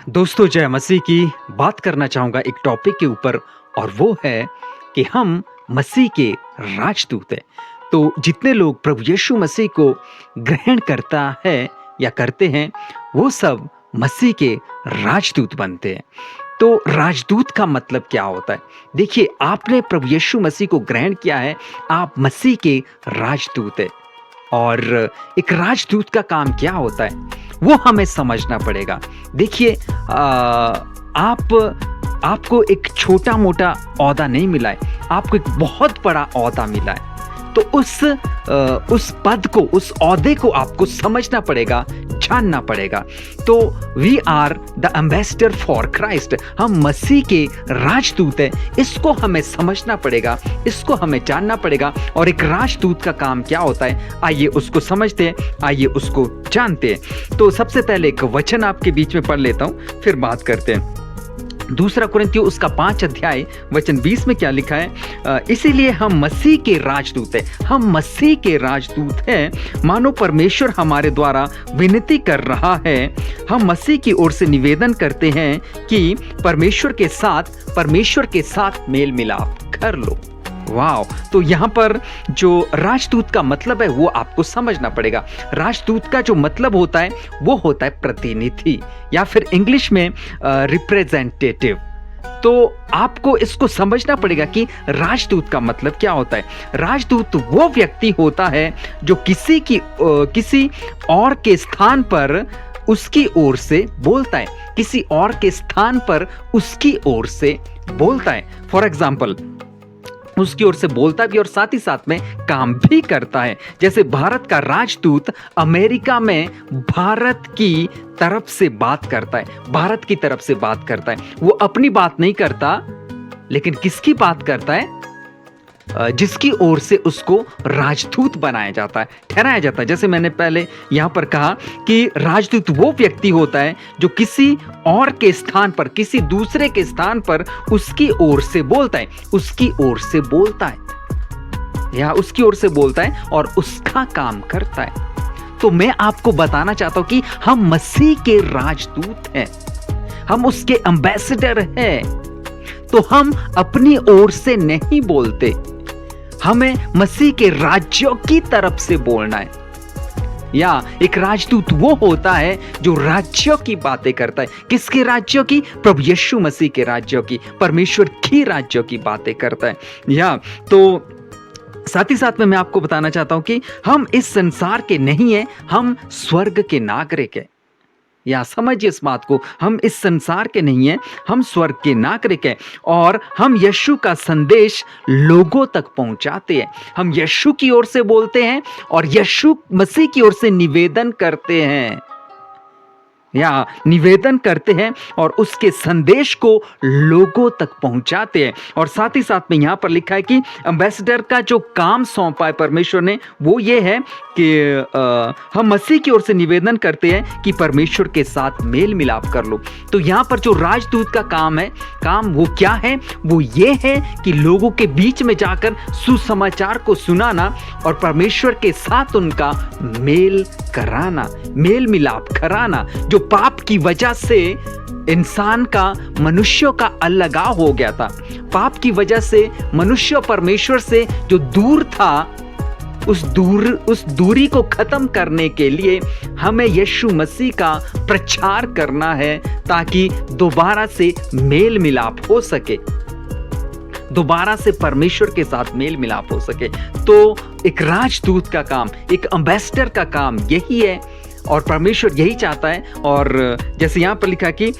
दोस्तों जय मसीह की बात करना चाहूँगा एक टॉपिक के ऊपर और वो है कि हम मसीह के राजदूत हैं। तो जितने लोग प्रभु यीशु मसीह को ग्रहण करता है या करते हैं वो सब मसीह के राजदूत बनते हैं। तो राजदूत का मतलब क्या होता है? देखिए आपने प्रभु यीशु मसीह को ग्रहण किया है, आप मसीह के राजदूत हैं। और एक राजदूत का काम क्या होता है वो हमें समझना पड़ेगा। देखिए आपको एक छोटा मोटा ओहदा नहीं मिला है, आपको एक बहुत बड़ा ओहदा मिला है। तो उस पद को, उस ओहदे को आपको समझना पड़ेगा, जानना पड़ेगा। तो we are the ambassador for Christ, हम मसीह के राजदूत हैं। इसको हमें समझना पड़ेगा, इसको हमें जानना पड़ेगा। और एक राजदूत का काम क्या होता है, आइए उसको समझते हैं, आइए उसको जानते हैं। तो सबसे पहले एक वचन आपके बीच में पढ़ लेता हूं, फिर बात करते हैं। दूसरा कुरिन्थियों उसका 5 अध्याय वचन 20 में क्या लिखा है, इसीलिए हम मसीह के राजदूत हैं। हम मसीह के राजदूत हैं, मानो परमेश्वर हमारे द्वारा विनती कर रहा है। हम मसीह की ओर से निवेदन करते हैं कि परमेश्वर के साथ मेल मिलाप कर लो। वाह! तो यहाँ पर जो राजदूत का मतलब है वो आपको समझना पड़ेगा। राजदूत का जो मतलब होता है वो होता है प्रतिनिधि या फिर इंग्लिश में रिप्रेजेंटेटिव। तो आपको इसको समझना पड़ेगा कि राजदूत का मतलब क्या होता है। राजदूत वो व्यक्ति होता है जो किसी और के स्थान पर उसकी ओर से बोलता है, किसी और के स्थान पर उसकी ओर से बोलता है। फॉर एग्जाम्पल उसकी ओर से बोलता भी और साथ ही साथ में काम भी करता है। जैसे भारत का राजदूत अमेरिका में भारत की तरफ से बात करता है, भारत की तरफ से बात करता है। वो अपनी बात नहीं करता, लेकिन किसकी बात करता है? जिसकी ओर से उसको राजदूत बनाया जाता है, ठहराया जाता है। जैसे मैंने पहले यहां पर कहा कि राजदूत वो व्यक्ति होता है जो किसी और के स्थान पर, किसी दूसरे के स्थान पर उसकी ओर से बोलता है, उसकी ओर से बोलता है या उसकी ओर से बोलता है और उसका काम करता है। तो मैं आपको बताना चाहता हूं कि हम मसीह के राजदूत हैं, हम उसके एम्बेसडर हैं। तो हम अपनी ओर से नहीं बोलते, हमें मसीह के राज्यों की तरफ से बोलना है। या एक राजदूत वो होता है जो राज्यों की बातें करता है। किसके राज्यों की? प्रभु यीशु मसीह के राज्यों की, परमेश्वर की राज्यों की बातें करता है। या तो साथ ही साथ में मैं आपको बताना चाहता हूं कि हम इस संसार के नहीं हैं, हम स्वर्ग के नागरिक हैं। या समझिए इस बात को, हम इस संसार के नहीं हैं, हम स्वर्ग के नागरिक हैं। और हम यीशु का संदेश लोगों तक पहुंचाते हैं। हम यीशु की ओर से बोलते हैं और यीशु मसीह की ओर से निवेदन करते हैं और उसके संदेश को लोगों तक पहुंचाते हैं। और साथ ही साथ में यहां पर लिखा है कि एम्बेसडर का जो काम सौंपा है परमेश्वर ने वो ये है कि हम मसीह की ओर से निवेदन करते हैं कि परमेश्वर के साथ मेल मिलाप कर लो। तो यहां पर जो राजदूत का काम वो क्या है? वो ये है कि लोगों के बीच में जाकर सुसमाचार को सुनाना और परमेश्वर के साथ उनका मेल कराना, मेल मिलाप कराना। जो पाप की वजह से इंसान का, मनुष्यों का अलगाव हो गया था, पाप की वजह से मनुष्य परमेश्वर से जो दूर था, उस दूरी को खत्म करने के लिए हमें यीशु मसीह का प्रचार करना है ताकि दोबारा से मेल मिलाप हो सके, दोबारा से परमेश्वर के साथ मेल मिलाप हो सके। तो एक राजदूत का काम, एक एम्बेसडर का काम यही है और परमेश्वर यही चाहता है। और जैसे यहाँ पर लिखा कि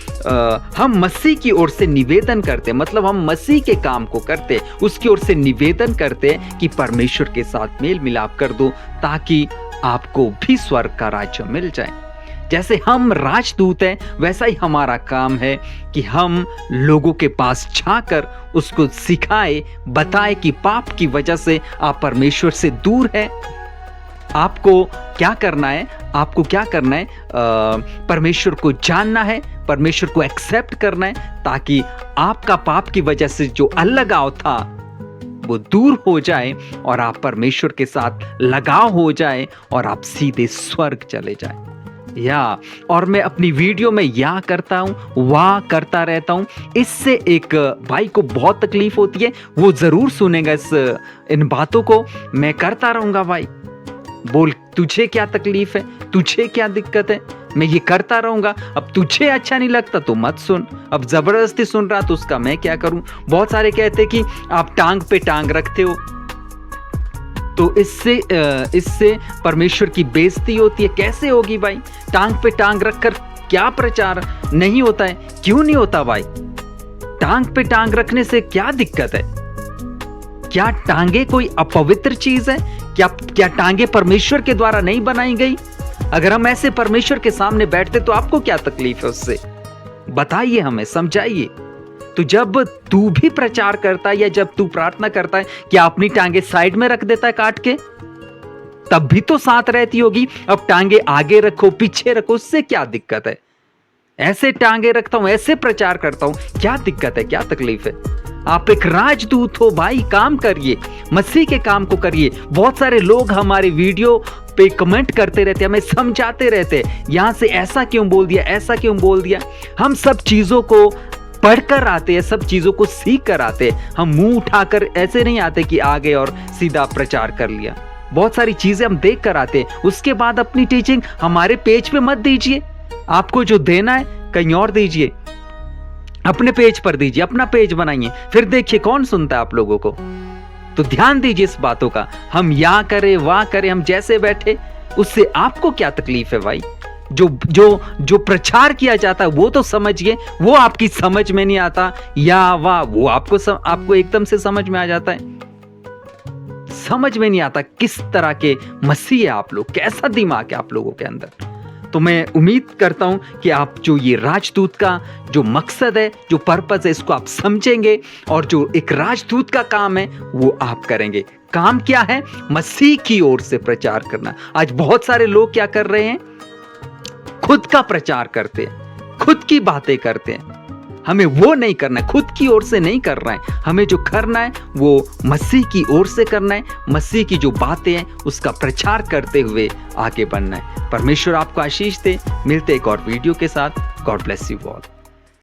हम मसीह की ओर से निवेदन करते हैं, मतलब हम मसीह के काम को करते, उसकी ओर से निवेदन करते हैं कि परमेश्वर के साथ मेल मिलाप कर दो ताकि आपको भी स्वर्ग का राज्य मिल जाए। जैसे हम राजदूत हैं वैसा ही हमारा काम है कि हम लोगों के पास जाकर उसको सिखाए, बताए कि पाप की वजह से आप परमेश्वर से दूर हैं। आपको क्या करना है? परमेश्वर को जानना है, परमेश्वर को एक्सेप्ट करना है ताकि आपका पाप की वजह से जो अलगाव था वो दूर हो जाए और आप परमेश्वर के साथ लगाव हो जाए और आप सीधे स्वर्ग चले जाए। या और मैं अपनी वीडियो में या करता हूँ, वाह करता रहता हूँ। इससे एक भाई को बहुत तकलीफ होती है, वो ज़रूर सुनेगा इन बातों को। मैं करता रहूँगा भाई, बोल तुझे क्या तकलीफ है, तुझे क्या दिक्कत है, मैं ये करता रहूँगा। अब तुझे अच्छा नहीं लगता तो मत सुन, अब ज़बरदस्ती सुन रहा तो उसका मैं क्या करूँ। बहुत सारे कहते कि आप टांग पे टांग रखते हो, तो इससे परमेश्वर की बेइज्जती होती है। कैसे होगी भाई? टांग पे टांग रखकर क्या प्रचार नहीं होता है? क्यों नहीं होता भाई? टांग पे टांग रखने से क्या दिक्कत है? क्या टांगे कोई अपवित्र चीज है? क्या टांगे परमेश्वर के द्वारा नहीं बनाई गई? अगर हम ऐसे परमेश्वर के सामने बैठते तो आपको क्या तकलीफ है उससे? बताइए, हमें समझाइए। तो जब तू भी प्रचार करता है या जब तू प्रार्थना करता है, क्या अपनी टांगे साइड में रख देता है काट के? तब भी तो साथ रहती होगी। अब टांगे आगे रखो, पीछे रखो, उससे क्या दिक्कत है? ऐसे टांगे रखता हूं, ऐसे प्रचार करता हूं, क्या दिक्कत है, क्या तकलीफ है? आप एक राजदूत हो भाई, काम करिए, मसीह के काम को करिए। बहुत सारे लोग हमारे वीडियो पे कमेंट करते रहते हैं, हमें समझाते रहते हैं, यहां से ऐसा क्यों बोल दिया, ऐसा क्यों बोल दिया। हम सब चीजों को पढ़कर आते हैं, सब चीजों को सीख कर आते हैं। हम मुंह उठाकर ऐसे नहीं आते कि आ गए और सीधा प्रचार कर लिया। बहुत सारी चीजें हम देख कर आते हैं, उसके बाद अपनी टीचिंग हमारे पेज पे मत दीजिए। आपको जो देना है कहीं और दीजिए, अपने पेज पर दीजिए, अपना पेज बनाइए, फिर देखिए कौन सुनता है आप लोगों को। तो ध्यान दीजिए इस बातों का। हम या करें वाह करें, हम जैसे बैठे, उससे आपको क्या तकलीफ है भाई? जो प्रचार किया जाता है वो तो समझिए, वो आपकी समझ में नहीं आता। या वाह वो आपको एकदम से समझ में आ जाता है। समझ में नहीं आता किस तरह के मसीह है आप लोग, कैसा दिमाग है आप लोगों के अंदर। तो मैं उम्मीद करता हूं कि आप जो ये राजदूत का जो मकसद है, जो पर्पस है, इसको आप समझेंगे और जो एक राजदूत का काम है वो आप करेंगे। काम क्या है? मसीह की ओर से प्रचार करना। आज बहुत सारे लोग क्या कर रहे हैं? खुद का प्रचार करते हैं, खुद की बातें करते हैं। हमें वो नहीं करना है, खुद की ओर से नहीं करना है। हमें जो करना है वो मसीह की ओर से करना है। मसीह की जो बातें हैं उसका प्रचार करते हुए आगे बढ़ना है। परमेश्वर आपको आशीष दे। मिलते एक और वीडियो के साथ। God bless you all.